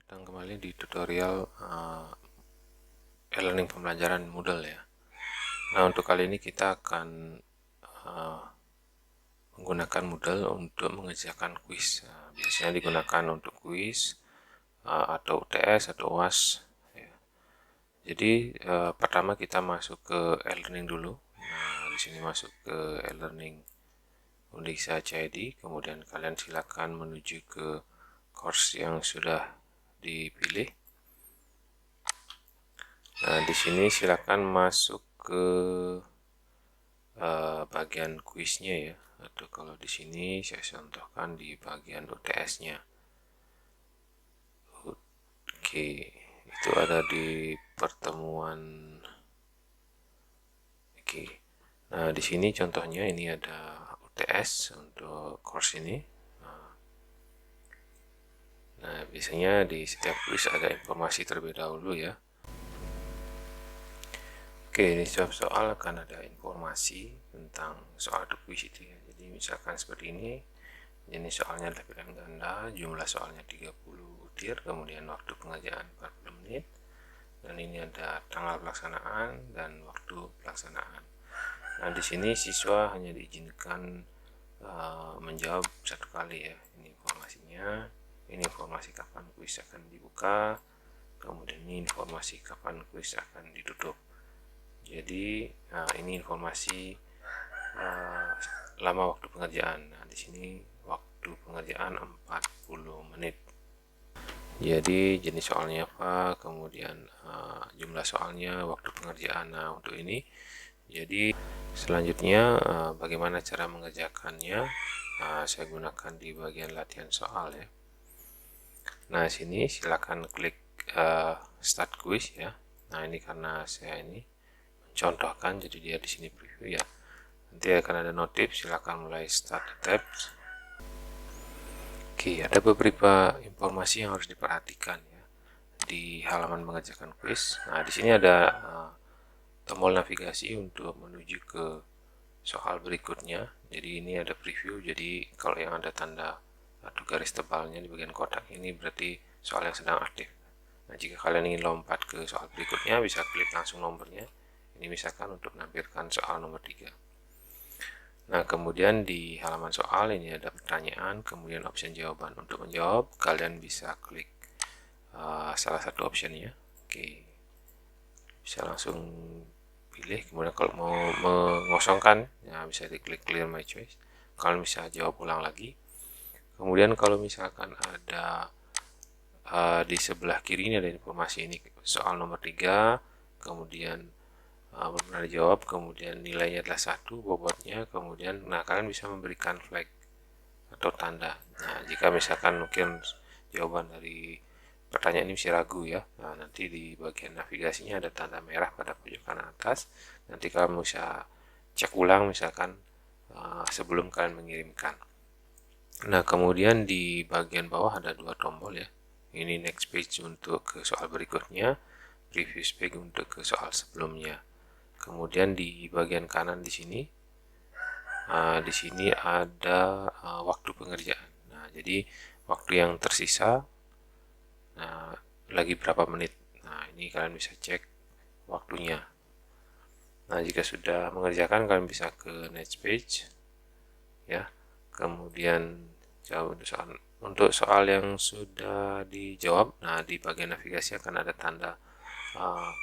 datang kembali di tutorial e-learning pembelajaran Moodle ya. Nah, untuk kali ini kita akan menggunakan Moodle untuk mengerjakan kuis. Biasanya digunakan untuk kuis atau UTS atau UAS ya. Jadi pertama kita masuk ke e-learning dulu. Nah, di sini masuk ke e-learning Undiksa CID, kemudian kalian silakan menuju ke course yang sudah dipilih. Nah, di sini silakan masuk ke bagian kuisnya ya, atau kalau di sini saya contohkan di bagian UTS-nya. Oke, itu ada di pertemuan. Oke, nah di sini contohnya ini ada UTS untuk course ini. Nah, biasanya di setiap kuis ada informasi terlebih dahulu ya. Oke, ini setiap soal akan ada informasi tentang soal kuis itu ya. Jadi misalkan seperti ini, jenis soalnya adalah pilihan ganda, jumlah soalnya 30 butir, kemudian waktu pengerjaan 40 menit, dan ini ada tanggal pelaksanaan dan waktu pelaksanaan. Nah, di sini siswa hanya diizinkan menjawab satu kali ya. Ini informasinya, ini informasi kapan kuis akan dibuka, kemudian ini informasi kapan kuis akan ditutup. Jadi ini informasi lama waktu pengerjaan. Nah, di sini waktu pengerjaan 40 menit. Jadi jenis soalnya apa, kemudian jumlah soalnya, waktu pengerjaan. Nah, untuk ini jadi selanjutnya bagaimana cara mengerjakannya, saya gunakan di bagian latihan soal ya. Nah, sini silakan klik start quiz ya. Nah, ini karena saya ini contohkan, jadi dia di sini preview ya. Nanti akan ada notif, silakan mulai start tabs. Oke, ada beberapa informasi yang harus diperhatikan ya di halaman mengerjakan kuis. Nah, di sini ada tombol navigasi untuk menuju ke soal berikutnya. Jadi ini ada preview, jadi kalau yang ada tanda atau garis tebalnya di bagian kotak ini berarti soal yang sedang aktif. Nah, jika kalian ingin lompat ke soal berikutnya, bisa klik langsung nomornya. Ini misalkan untuk menampilkan soal nomor 3. Nah, kemudian di halaman soal ini ada pertanyaan, kemudian option jawaban. Untuk menjawab, kalian bisa klik salah satu optionnya. Oke, bisa langsung pilih. Kemudian kalau mau mengosongkan, ya bisa diklik clear my choice. Kalian bisa jawab ulang lagi. Kemudian kalau misalkan ada di sebelah kiri ini ada informasi ini soal nomor 3, kemudian belum pernah dijawab, kemudian nilainya adalah 1, bobotnya, kemudian kalian bisa memberikan flag atau tanda. Nah, jika misalkan mungkin jawaban dari pertanyaan ini masih ragu ya, nah nanti di bagian navigasinya ada tanda merah pada pojok kanan atas. Nanti kalian bisa cek ulang misalkan sebelum kalian mengirimkan. Nah, kemudian di bagian bawah ada 2 tombol ya. Ini next page untuk ke soal berikutnya, previous page untuk ke soal sebelumnya. Kemudian di bagian kanan di sini ada waktu pengerjaan. Nah, jadi waktu yang tersisa lagi berapa menit. Nah, ini kalian bisa cek waktunya. Nah, jika sudah mengerjakan, kalian bisa ke next page ya. Kemudian jawab untuk soal yang sudah dijawab. Nah, di bagian navigasi akan ada tanda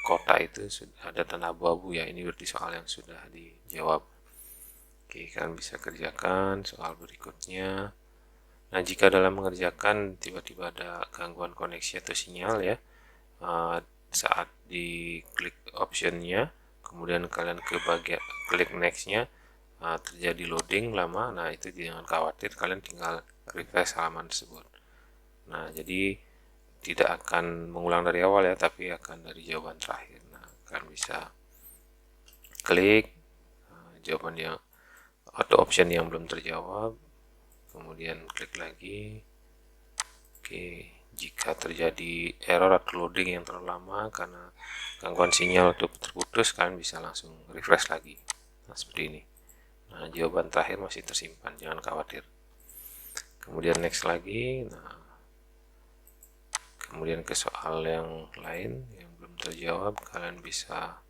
kota, itu sudah ada tanda abu-abu ya, ini berarti soal yang sudah dijawab. Oke, kalian bisa kerjakan soal berikutnya. Nah, jika dalam mengerjakan tiba-tiba ada gangguan koneksi atau sinyal ya, saat diklik optionnya, kemudian kalian ke bagian klik nextnya, terjadi loading lama, nah itu jangan khawatir, kalian tinggal refresh halaman tersebut. Nah, jadi tidak akan mengulang dari awal ya, tapi akan dari jawaban terakhir. Nah, kalian bisa klik jawaban yang atau option yang belum terjawab, kemudian klik lagi. Oke, jika terjadi error atau loading yang terlalu lama karena gangguan sinyal atau terputus, kalian bisa langsung refresh lagi. Nah, seperti ini. Nah, jawaban terakhir masih tersimpan, jangan khawatir. Kemudian next lagi. Nah, kemudian ke soal yang lain yang belum terjawab, kalian bisa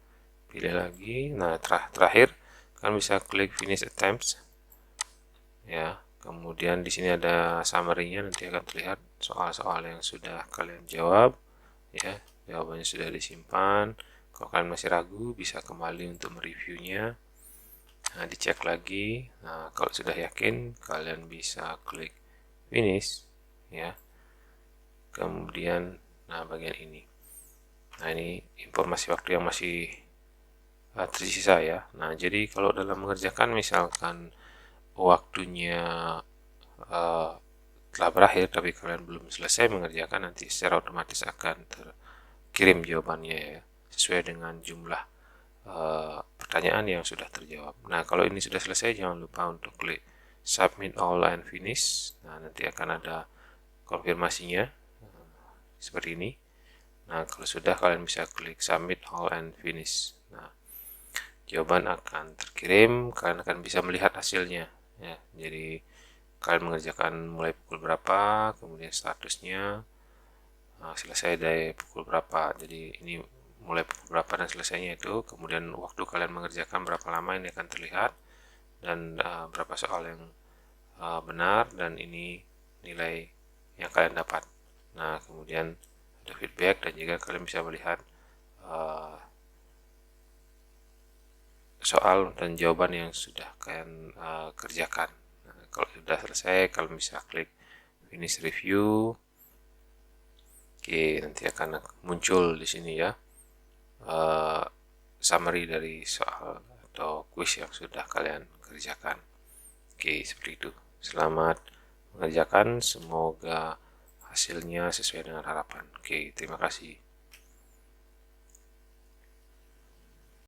pilih lagi. Nah, terakhir kalian bisa klik finish attempts ya. Kemudian di sini ada summary-nya, nanti akan terlihat soal-soal yang sudah kalian jawab ya. Jawabannya sudah disimpan. Kalau kalian masih ragu, bisa kembali untuk mereviewnya. Nah, dicek lagi. Nah, kalau sudah yakin, kalian bisa klik finish ya. Kemudian bagian ini. Nah, ini informasi waktu yang masih tersisa ya. Nah, jadi kalau dalam mengerjakan misalkan waktunya telah berakhir tapi kalian belum selesai mengerjakan, nanti secara otomatis akan terkirim jawabannya ya, sesuai dengan jumlah pertanyaan yang sudah terjawab. Nah, kalau ini sudah selesai, jangan lupa untuk klik submit all and finish. Nah, nanti akan ada konfirmasinya seperti ini. Nah, kalau sudah, kalian bisa klik submit all and finish. Nah, jawaban akan terkirim, kalian akan bisa melihat hasilnya ya. Jadi kalian mengerjakan mulai pukul berapa, kemudian statusnya selesai dari pukul berapa. Jadi ini mulai pukul berapa dan selesainya itu, kemudian waktu kalian mengerjakan berapa lama, ini akan terlihat, dan berapa soal yang benar, dan ini nilai yang kalian dapat. Nah, kemudian ada feedback, dan juga kalian bisa melihat soal dan jawaban yang sudah kalian kerjakan. Nah, kalau sudah selesai, kalian bisa klik finish review. Oke, nanti akan muncul di sini ya summary dari soal atau kuis yang sudah kalian kerjakan. Oke, seperti itu. Selamat mengerjakan, semoga hasilnya sesuai dengan harapan. Oke, terima kasih.